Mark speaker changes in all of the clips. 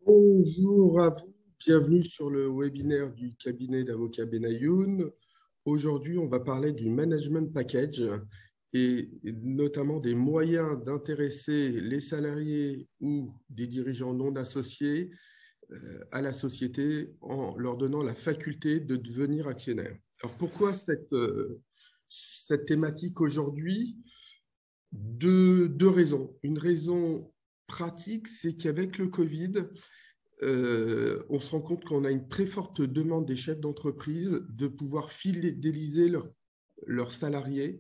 Speaker 1: Bonjour à vous, bienvenue sur le webinaire du cabinet d'avocats Benayoun. Aujourd'hui, on va parler du management package et notamment des moyens d'intéresser les salariés ou des dirigeants non associés à la société en leur donnant la faculté de devenir actionnaire. Alors pourquoi cette thématique aujourd'hui? Deux raisons. Une raison pratique, c'est qu'avec le Covid, on se rend compte qu'on a une très forte demande des chefs d'entreprise de pouvoir fidéliser leurs salariés.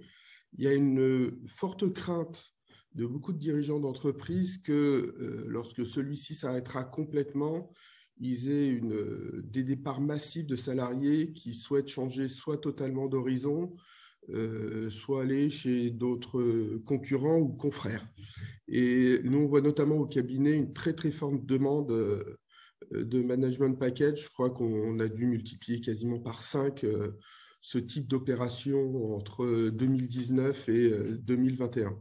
Speaker 1: Il y a une forte crainte de beaucoup de dirigeants d'entreprise que lorsque celui-ci s'arrêtera complètement, ils aient des départs massifs de salariés qui souhaitent changer soit totalement d'horizon, soit aller chez d'autres concurrents ou confrères. Et nous, on voit notamment au cabinet une très, très forte demande de management package. Je crois qu'on a dû multiplier quasiment par 5 ce type d'opération entre 2019 et 2021.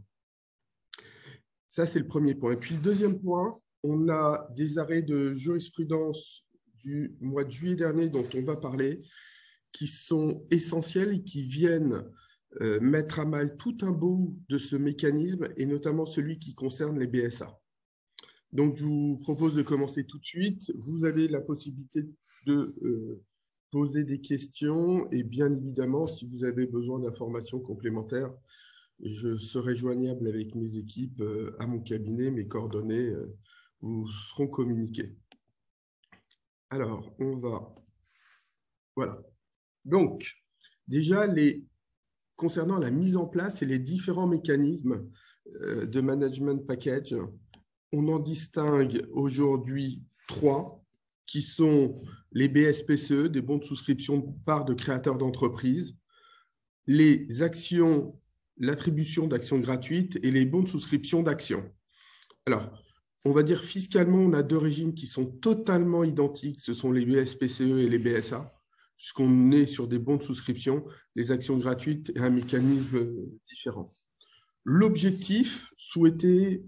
Speaker 1: Ça, c'est le premier point. Et puis, le deuxième point, on a des arrêts de jurisprudence du mois de juillet dernier dont on va parler, qui sont essentiels et qui viennent mettre à mal tout un bout de ce mécanisme, et notamment celui qui concerne les BSA. Donc, je vous propose de commencer tout de suite. Vous avez la possibilité de poser des questions et bien évidemment, si vous avez besoin d'informations complémentaires, je serai joignable avec mes équipes à mon cabinet. Mes coordonnées vous seront communiquées. Alors, on va... Voilà. Donc, déjà, concernant la mise en place et les différents mécanismes de management package, on en distingue aujourd'hui 3 qui sont les BSPCE, des bons de souscription de parts de créateurs d'entreprises, les actions, l'attribution d'actions gratuites et les bons de souscription d'actions. Alors, on va dire fiscalement, on a 2 régimes qui sont totalement identiques, ce sont les BSPCE et les BSA, puisqu'on est sur des bons de souscription, les actions gratuites et un mécanisme différent. L'objectif souhaité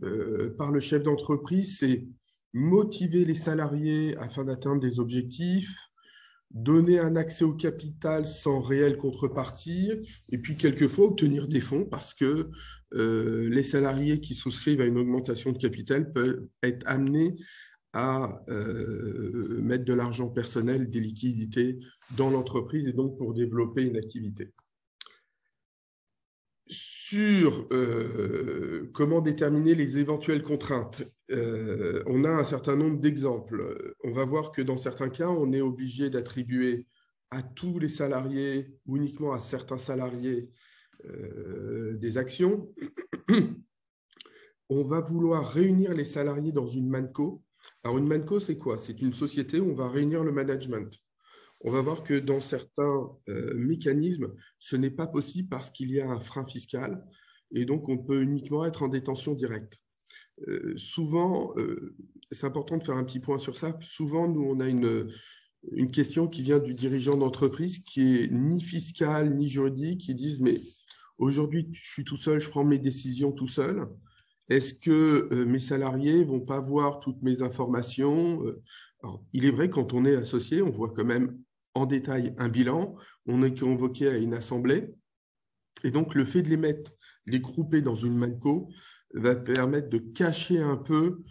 Speaker 1: par le chef d'entreprise, c'est motiver les salariés afin d'atteindre des objectifs, donner un accès au capital sans réelle contrepartie, et puis quelquefois obtenir des fonds parce que les salariés qui souscrivent à une augmentation de capital peuvent être amenés à mettre de l'argent personnel, des liquidités dans l'entreprise et donc pour développer une activité. Sur comment déterminer les éventuelles contraintes, on a un certain nombre d'exemples. On va voir que dans certains cas, on est obligé d'attribuer à tous les salariés ou uniquement à certains salariés des actions. On va vouloir réunir les salariés dans une ManCo. Alors, une ManCo, c'est quoi? C'est une société où on va réunir le management. On va voir que dans certains mécanismes, ce n'est pas possible parce qu'il y a un frein fiscal et donc on peut uniquement être en détention directe. Souvent, c'est important de faire un petit point sur ça, souvent nous on a une question qui vient du dirigeant d'entreprise qui est ni fiscale ni juridique, qui disent mais aujourd'hui je suis tout seul, je prends mes décisions tout seul. Est-ce que mes salariés ne vont pas voir toutes mes informations? Alors, il est vrai, quand on est associé, on voit quand même en détail un bilan, on est convoqué à une assemblée, et donc le fait de les grouper dans une ManCo va permettre de cacher un peu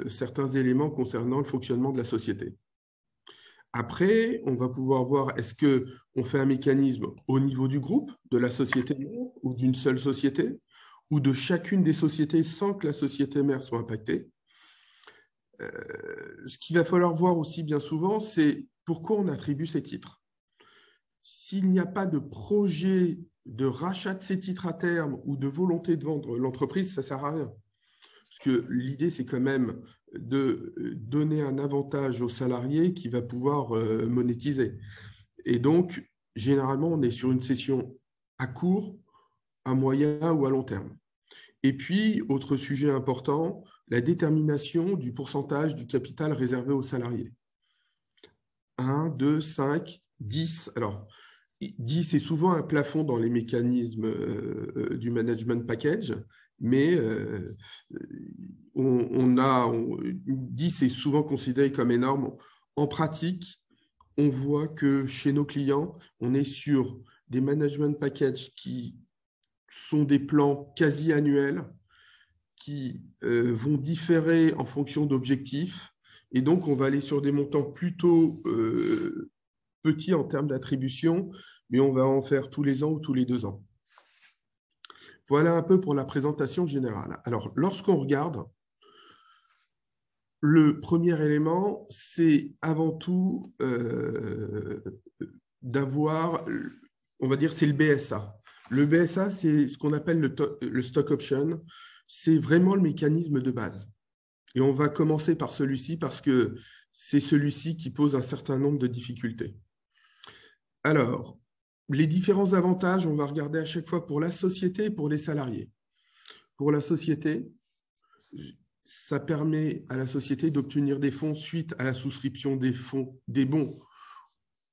Speaker 1: certains éléments concernant le fonctionnement de la société. Après, on va pouvoir voir, est-ce qu'on fait un mécanisme au niveau du groupe, de la société mère ou d'une seule société, ou de chacune des sociétés sans que la société mère soit impactée. Ce qu'il va falloir voir aussi bien souvent, c'est pourquoi on attribue ces titres. S'il n'y a pas de projet de rachat de ces titres à terme ou de volonté de vendre l'entreprise, ça ne sert à rien. Parce que l'idée, c'est quand même de donner un avantage aux salariés qui va pouvoir monétiser. Et donc, généralement, on est sur une session à court, à moyen ou à long terme. Et puis, autre sujet important, la détermination du pourcentage du capital réservé aux salariés. 1, 2, 5, 10. Alors, 10 est souvent un plafond dans les mécanismes du management package. mais on dit c'est souvent considéré comme énorme. En pratique, on voit que chez nos clients, on est sur des management packages qui sont des plans quasi annuels, qui vont différer en fonction d'objectifs. Et donc, on va aller sur des montants plutôt petits en termes d'attribution, mais on va en faire tous les ans ou tous les 2 ans. Voilà un peu pour la présentation générale. Alors, lorsqu'on regarde, le premier élément, c'est avant tout d'avoir, on va dire, c'est le BSA. Le BSA, c'est ce qu'on appelle le stock option. C'est vraiment le mécanisme de base. Et on va commencer par celui-ci parce que c'est celui-ci qui pose un certain nombre de difficultés. Alors, les différents avantages, on va regarder à chaque fois pour la société et pour les salariés. Pour la société, ça permet à la société d'obtenir des fonds suite à la souscription des fonds, des bons,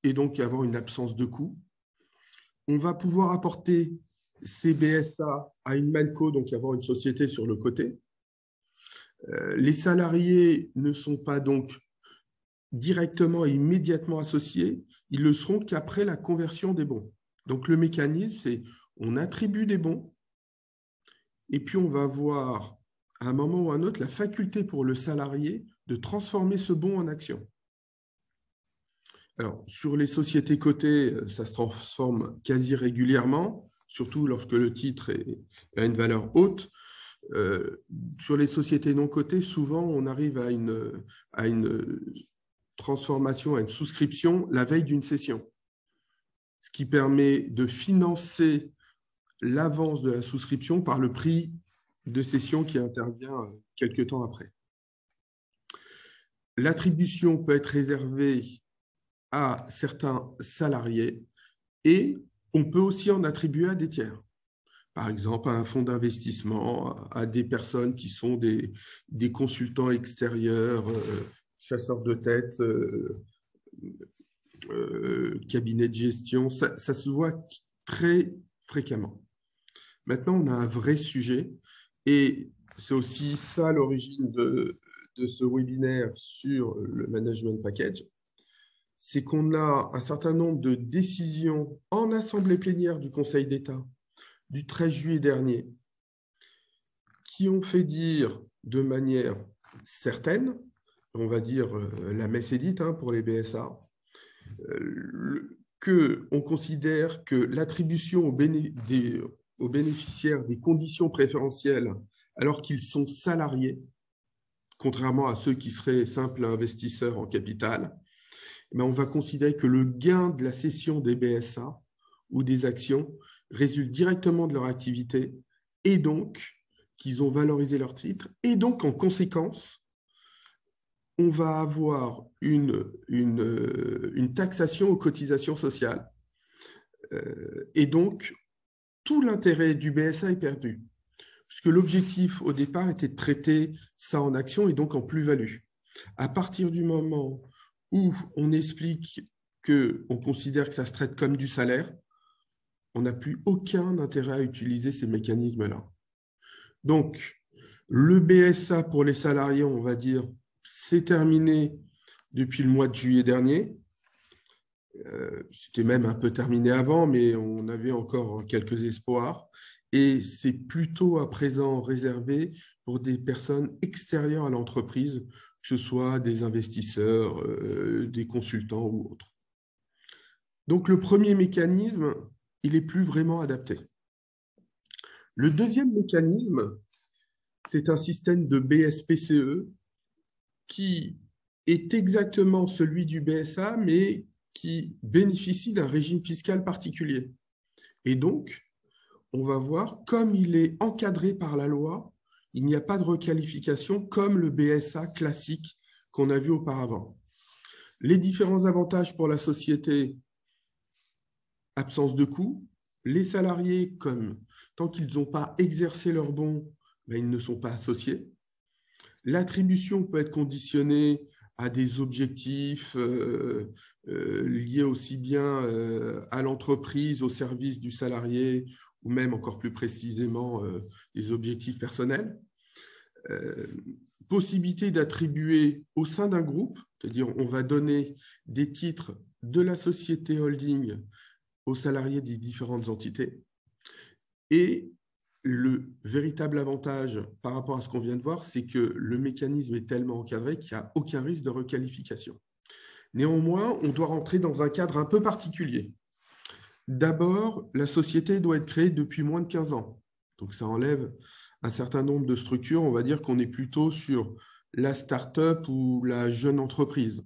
Speaker 1: et donc avoir une absence de coût. On va pouvoir apporter ces BSA à une MANCO, donc avoir une société sur le côté. Les salariés ne sont pas donc directement et immédiatement associés, ils le seront qu'après la conversion des bons. Donc le mécanisme, c'est on attribue des bons, et puis on va avoir à un moment ou à un autre la faculté pour le salarié de transformer ce bon en action. Alors, sur les sociétés cotées, ça se transforme quasi régulièrement, surtout lorsque le titre a une valeur haute. Sur les sociétés non cotées, souvent, on arrive à une transformation, à une souscription la veille d'une cession, ce qui permet de financer l'avance de la souscription par le prix de cession qui intervient quelques temps après. L'attribution peut être réservée à certains salariés et on peut aussi en attribuer à des tiers. Par exemple, à un fonds d'investissement, à des personnes qui sont des consultants extérieurs, chasseurs de tête, cabinets de gestion. Ça se voit très fréquemment. Maintenant, on a un vrai sujet et c'est aussi ça l'origine de ce webinaire sur le management package. C'est qu'on a un certain nombre de décisions en assemblée plénière du Conseil d'État du 13 juillet dernier qui ont fait dire de manière certaine, on va dire la messe est dite pour les BSA, qu'on considère que l'attribution aux bénéficiaires des conditions préférentielles alors qu'ils sont salariés, contrairement à ceux qui seraient simples investisseurs en capital, on va considérer que le gain de la cession des BSA ou des actions résulte directement de leur activité et donc qu'ils ont valorisé leur titre. Et donc, en conséquence, on va avoir une taxation aux cotisations sociales. Et donc, tout l'intérêt du BSA est perdu, puisque l'objectif au départ était de traiter ça en action et donc en plus-value. À partir du moment où on explique qu'on considère que ça se traite comme du salaire, on n'a plus aucun intérêt à utiliser ces mécanismes-là. Donc, le BSA pour les salariés, on va dire, c'est terminé depuis le mois de juillet dernier. C'était même un peu terminé avant, mais on avait encore quelques espoirs. Et c'est plutôt à présent réservé pour des personnes extérieures à l'entreprise, que ce soit des investisseurs, des consultants ou autres. Donc, le premier mécanisme, il n'est plus vraiment adapté. Le deuxième mécanisme, c'est un système de BSPCE qui est exactement celui du BSA, mais qui bénéficie d'un régime fiscal particulier. Et donc, on va voir, comme il est encadré par la loi, il n'y a pas de requalification comme le BSA classique qu'on a vu auparavant. Les différents avantages pour la société, absence de coût. Les salariés, comme tant qu'ils n'ont pas exercé leurs bons, ils ne sont pas associés. L'attribution peut être conditionnée à des objectifs liés aussi bien à l'entreprise, au service du salarié ou même encore plus précisément des objectifs personnels. Possibilité d'attribuer au sein d'un groupe, c'est-à-dire on va donner des titres de la société holding aux salariés des différentes entités. Et le véritable avantage par rapport à ce qu'on vient de voir, c'est que le mécanisme est tellement encadré qu'il n'y a aucun risque de requalification. Néanmoins, on doit rentrer dans un cadre un peu particulier. D'abord, la société doit être créée depuis moins de 15 ans. Donc, ça enlève un certain nombre de structures. On va dire qu'on est plutôt sur la start-up ou la jeune entreprise.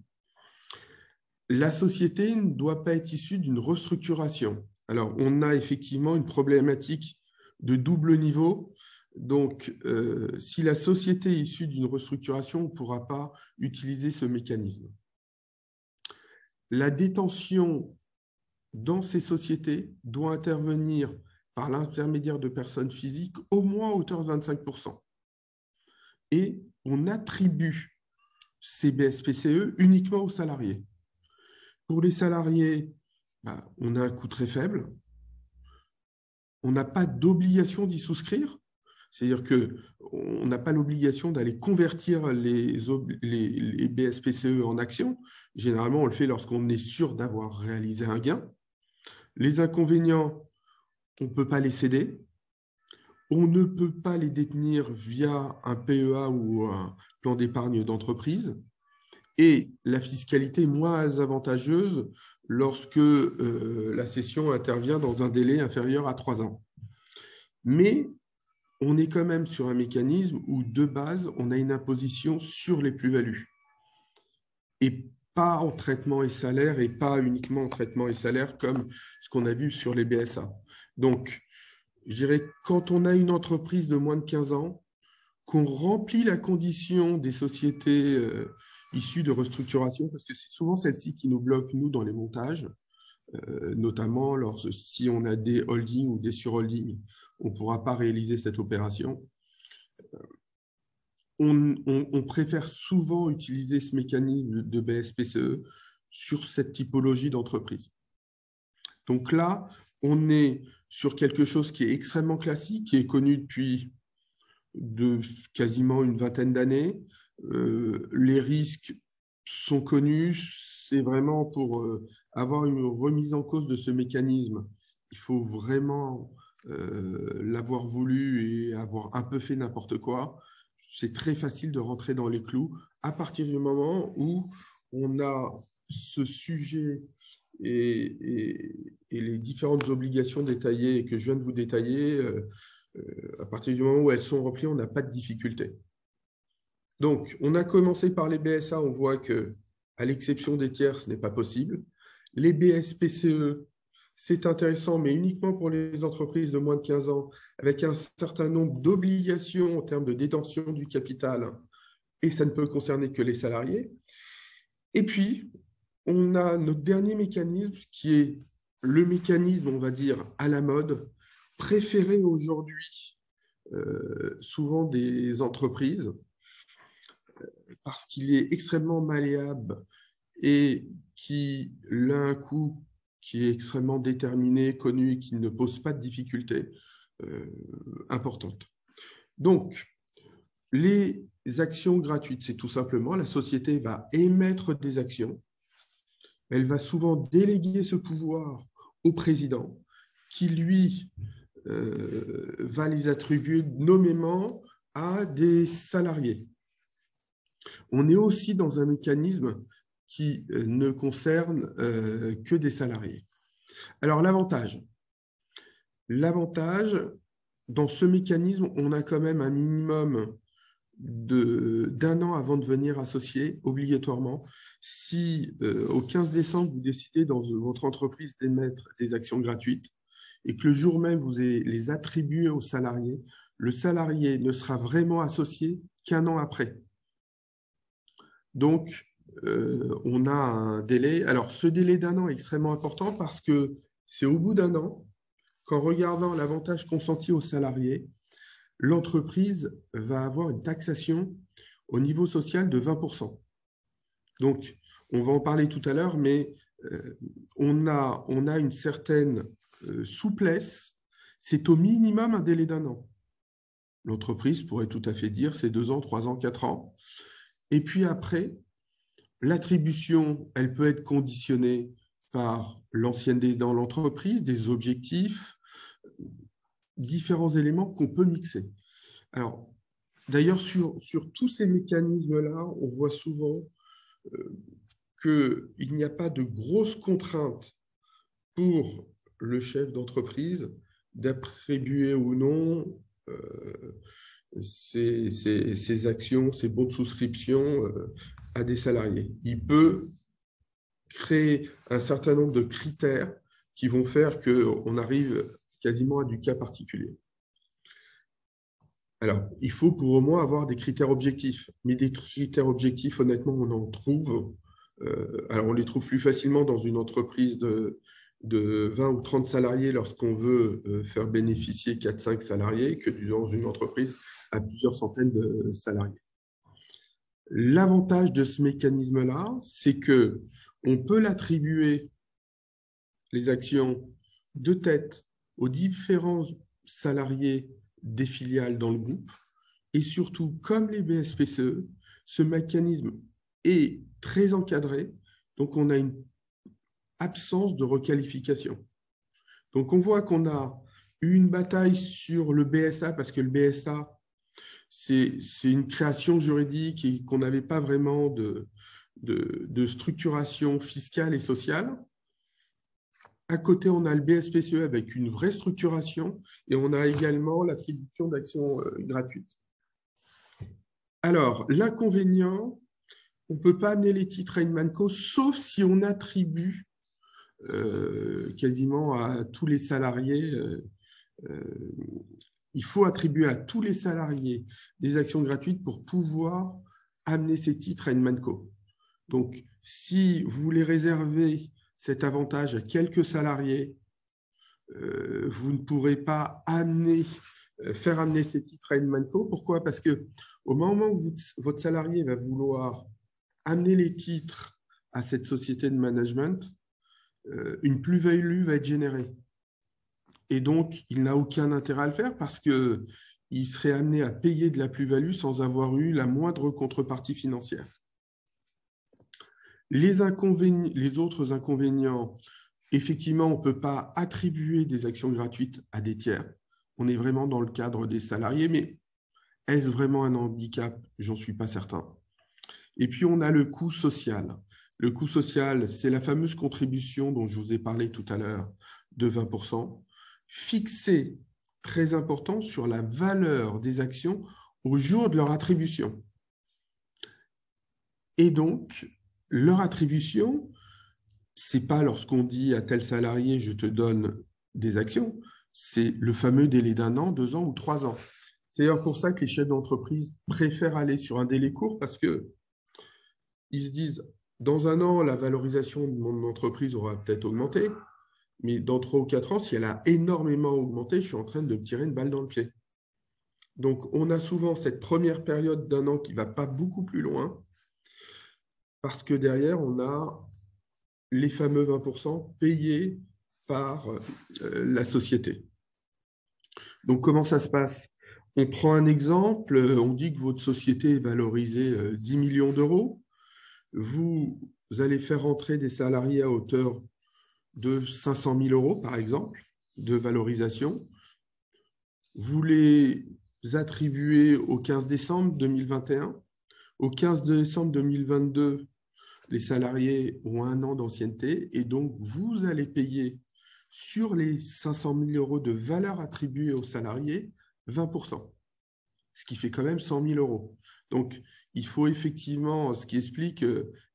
Speaker 1: La société ne doit pas être issue d'une restructuration. Alors, on a effectivement une problématique de double niveau. Donc, si la société est issue d'une restructuration, on ne pourra pas utiliser ce mécanisme. La détention dans ces sociétés doit intervenir par l'intermédiaire de personnes physiques au moins à hauteur de 25%. Et on attribue ces BSPCE uniquement aux salariés. Pour les salariés, on a un coût très faible. On n'a pas d'obligation d'y souscrire. C'est-à-dire qu'on n'a pas l'obligation d'aller convertir les BSPCE en actions. Généralement, on le fait lorsqu'on est sûr d'avoir réalisé un gain. Les inconvénients, on ne peut pas les céder. On ne peut pas les détenir via un PEA ou un plan d'épargne d'entreprise. Et la fiscalité est moins avantageuse lorsque la cession intervient dans un délai inférieur à 3 ans. Mais on est quand même sur un mécanisme où, de base, on a une imposition sur les plus-values. Et pas en traitement et salaire, et pas uniquement en traitement et salaire comme ce qu'on a vu sur les BSA. Donc, je dirais, quand on a une entreprise de moins de 15 ans, qu'on remplit la condition des sociétés issues de restructuration, parce que c'est souvent celle-ci qui nous bloque, nous, dans les montages, notamment si on a des holdings ou des surholdings, on ne pourra pas réaliser cette opération. On préfère souvent utiliser ce mécanisme de BSPCE sur cette typologie d'entreprise. Donc là, on est sur quelque chose qui est extrêmement classique, qui est connu depuis quasiment une vingtaine d'années. Les risques sont connus. C'est vraiment pour avoir une remise en cause de ce mécanisme. Il faut vraiment l'avoir voulu et avoir un peu fait n'importe quoi. C'est très facile de rentrer dans les clous à partir du moment où on a ce sujet et les différentes obligations détaillées que je viens de vous détailler. À partir du moment où elles sont remplies, on n'a pas de difficulté. Donc, on a commencé par les BSA, on voit qu'à l'exception des tiers, ce n'est pas possible. Les BSPCE, c'est intéressant, mais uniquement pour les entreprises de moins de 15 ans, avec un certain nombre d'obligations en termes de détention du capital, et ça ne peut concerner que les salariés. Et puis, on a notre dernier mécanisme qui est le mécanisme, on va dire, à la mode, préféré aujourd'hui souvent des entreprises, parce qu'il est extrêmement malléable et qu'il a un coût qui est extrêmement déterminé, connu, et qui ne pose pas de difficultés importantes. Donc, les actions gratuites, c'est tout simplement la société va émettre des actions. Elle va souvent déléguer ce pouvoir au président qui, lui, va les attribuer nommément à des salariés. On est aussi dans un mécanisme qui ne concerne que des salariés. Alors, l'avantage, dans ce mécanisme, on a quand même un minimum d'un an avant de devenir associé, obligatoirement. Si au 15 décembre, vous décidez dans votre entreprise d'émettre des actions gratuites et que le jour même, vous les attribuez aux salariés, le salarié ne sera vraiment associé qu'un an après. Donc, on a un délai. Alors, ce délai d'un an est extrêmement important parce que c'est au bout d'un an, qu'en regardant l'avantage consenti aux salariés, l'entreprise va avoir une taxation au niveau social de 20%. Donc, on va en parler tout à l'heure, mais on a une certaine souplesse c'est au minimum un délai d'1 an. L'entreprise pourrait tout à fait dire c'est 2 ans, 3 ans, 4 ans. Et puis après, l'attribution, elle peut être conditionnée par l'ancienneté dans l'entreprise, des objectifs, différents éléments qu'on peut mixer. Alors, d'ailleurs, sur tous ces mécanismes-là, on voit souvent qu'il n'y a pas de grosses contraintes pour le chef d'entreprise d'attribuer ou non ses actions, ses bons de souscription à des salariés. Il peut créer un certain nombre de critères qui vont faire qu'on arrive quasiment à du cas particulier. Alors, il faut pour au moins avoir des critères objectifs. Mais des critères objectifs, honnêtement, on en trouve. Alors, on les trouve plus facilement dans une entreprise de 20 ou 30 salariés lorsqu'on veut faire bénéficier 4-5 salariés que dans une entreprise à plusieurs centaines de salariés. L'avantage de ce mécanisme-là, c'est qu'on peut l'attribuer, les actions, de tête aux différents salariés des filiales dans le groupe. Et surtout, comme les BSPCE, ce mécanisme est très encadré. Donc, on a une absence de requalification. Donc, on voit qu'on a eu une bataille sur le BSA parce que le BSA, c'est une création juridique et qu'on n'avait pas vraiment de structuration fiscale et sociale. À côté, on a le BSPCE avec une vraie structuration et on a également l'attribution d'actions gratuites. Alors, l'inconvénient, on ne peut pas amener les titres à une ManCo sauf si on attribue quasiment à tous les salariés. Il faut attribuer à tous les salariés des actions gratuites pour pouvoir amener ces titres à une ManCo. Donc, si vous voulez réserver cet avantage à quelques salariés, vous ne pourrez pas faire amener ces titres à une ManCo. Pourquoi? Parce qu'au moment où votre salarié va vouloir amener les titres à cette société de management, une plus-value va être générée. Et donc, il n'a aucun intérêt à le faire parce qu'il serait amené à payer de la plus-value sans avoir eu la moindre contrepartie financière. Les autres inconvénients, effectivement, on ne peut pas attribuer des actions gratuites à des tiers. On est vraiment dans le cadre des salariés, mais est-ce vraiment un handicap? J'en suis pas certain. Et puis, on a le coût social. Le coût social, c'est la fameuse contribution dont je vous ai parlé tout à l'heure de 20%, fixée, très important, sur la valeur des actions au jour de leur attribution. Et donc, leur attribution, ce n'est pas lorsqu'on dit à tel salarié, je te donne des actions, c'est le fameux délai d'1 an, 2 ans ou 3 ans. C'est d'ailleurs pour ça que les chefs d'entreprise préfèrent aller sur un délai court parce qu'ils se disent, dans 1 an, la valorisation de mon entreprise aura peut-être augmenté, mais dans 3 ou 4 ans, si elle a énormément augmenté, je suis en train de me tirer une balle dans le pied. Donc, on a souvent cette première période d'1 an qui ne va pas beaucoup plus loin, parce que derrière, on a les fameux 20% payés par la société. Donc, comment ça se passe? On prend un exemple, on dit que votre société est valorisée 10 millions d'euros. Vous allez faire entrer des salariés à hauteur de 500 000 euros, par exemple, de valorisation. Vous les attribuez au 15 décembre 2021. Au 15 décembre 2022, les salariés ont 1 an d'ancienneté et donc vous allez payer sur les 500 000 euros de valeur attribuée aux salariés 20%, ce qui fait quand même 100 000 euros. Donc, il faut effectivement, ce qui explique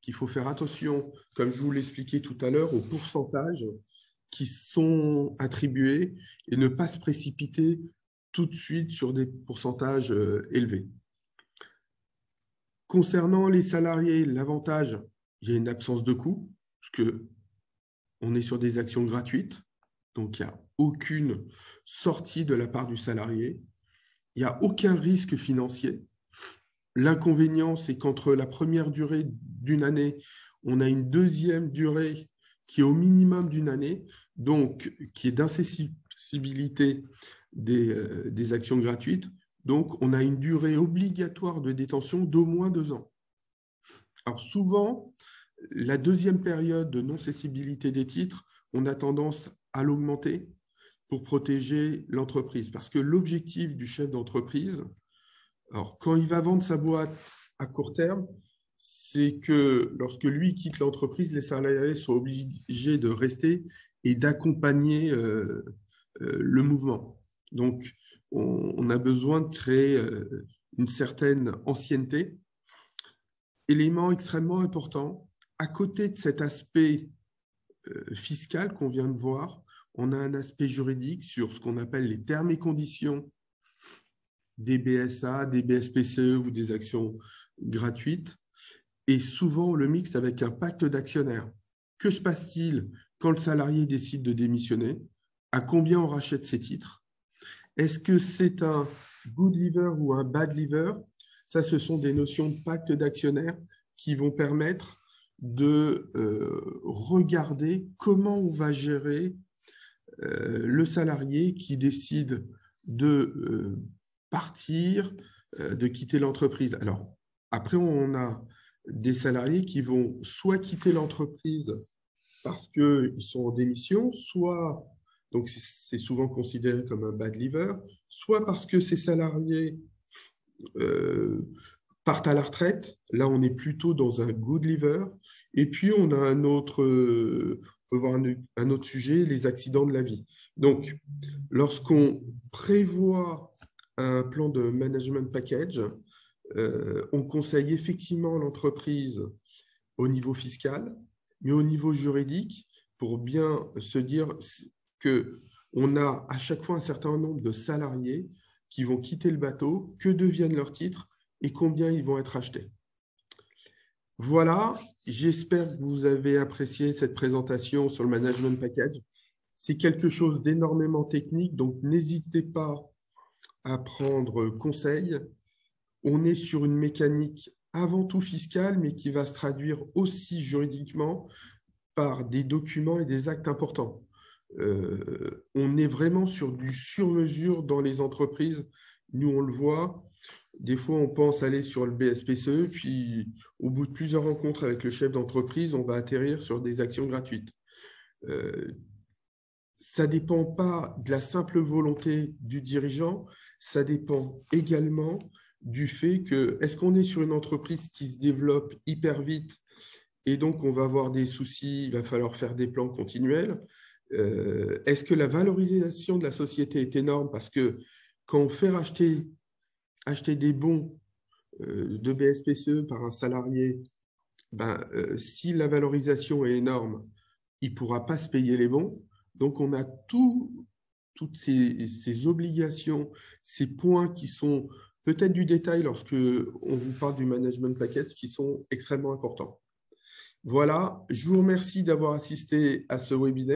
Speaker 1: qu'il faut faire attention, comme je vous l'expliquais tout à l'heure, aux pourcentages qui sont attribués et ne pas se précipiter tout de suite sur des pourcentages élevés. Concernant les salariés, l'avantage, il y a une absence de coût, parce qu'on est sur des actions gratuites, donc il n'y a aucune sortie de la part du salarié, il n'y a aucun risque financier. L'inconvénient, c'est qu'entre la première durée d'une année, on a une deuxième durée qui est au minimum d'1 année, donc qui est non-cessibilité des actions gratuites. Donc, on a une durée obligatoire de détention d'au moins 2 ans. Alors, souvent, la deuxième période de non-cessibilité des titres, on a tendance à l'augmenter pour protéger l'entreprise. Parce que l'objectif du chef d'entreprise, alors quand il va vendre sa boîte à court terme, c'est que lorsque lui quitte l'entreprise, les salariés sont obligés de rester et d'accompagner le mouvement. Donc, on a besoin de créer une certaine ancienneté. Élément extrêmement important, à côté de cet aspect fiscal qu'on vient de voir, on a un aspect juridique sur ce qu'on appelle les termes et conditions des BSA, des BSPCE ou des actions gratuites. Et souvent, on le mixe avec un pacte d'actionnaires. Que se passe-t-il quand le salarié décide de démissionner? À combien on rachète ses titres? Est-ce que c'est un good leaver ou un bad leaver? Ça, ce sont des notions de pacte d'actionnaires qui vont permettre de regarder comment on va gérer le salarié qui décide de partir, de quitter l'entreprise. Alors, après, on a des salariés qui vont soit quitter l'entreprise parce qu'ils sont en démission, soit, donc c'est souvent considéré comme un bad leaver, soit parce que ces salariés partent à la retraite. Là, on est plutôt dans un good leaver. Et puis, on a un autre, on peut voir un autre sujet, les accidents de la vie. Donc, lorsqu'on prévoit un plan de management package, on conseille effectivement l'entreprise au niveau fiscal, mais au niveau juridique, pour bien se dire qu'on a à chaque fois un certain nombre de salariés qui vont quitter le bateau, que deviennent leurs titres et combien ils vont être achetés. Voilà, j'espère que vous avez apprécié cette présentation sur le management package. C'est quelque chose d'énormément technique, donc n'hésitez pas à prendre conseil. On est sur une mécanique avant tout fiscale, mais qui va se traduire aussi juridiquement par des documents et des actes importants. On est vraiment sur du sur-mesure dans les entreprises. Nous, on le voit. Des fois, on pense aller sur le BSPCE, puis au bout de plusieurs rencontres avec le chef d'entreprise, on va atterrir sur des actions gratuites. Ça ne dépend pas de la simple volonté du dirigeant, ça dépend également du fait que, est-ce qu'on est sur une entreprise qui se développe hyper vite et donc on va avoir des soucis, il va falloir faire des plans continuels. Est-ce que la valorisation de la société est énorme? Parce que quand on fait acheter des bons de BSPCE par un salarié, si la valorisation est énorme, il ne pourra pas se payer les bons. Donc, on a toutes ces obligations, ces points qui sont peut-être du détail lorsque on vous parle du management package, qui sont extrêmement importants. Voilà, je vous remercie d'avoir assisté à ce webinaire.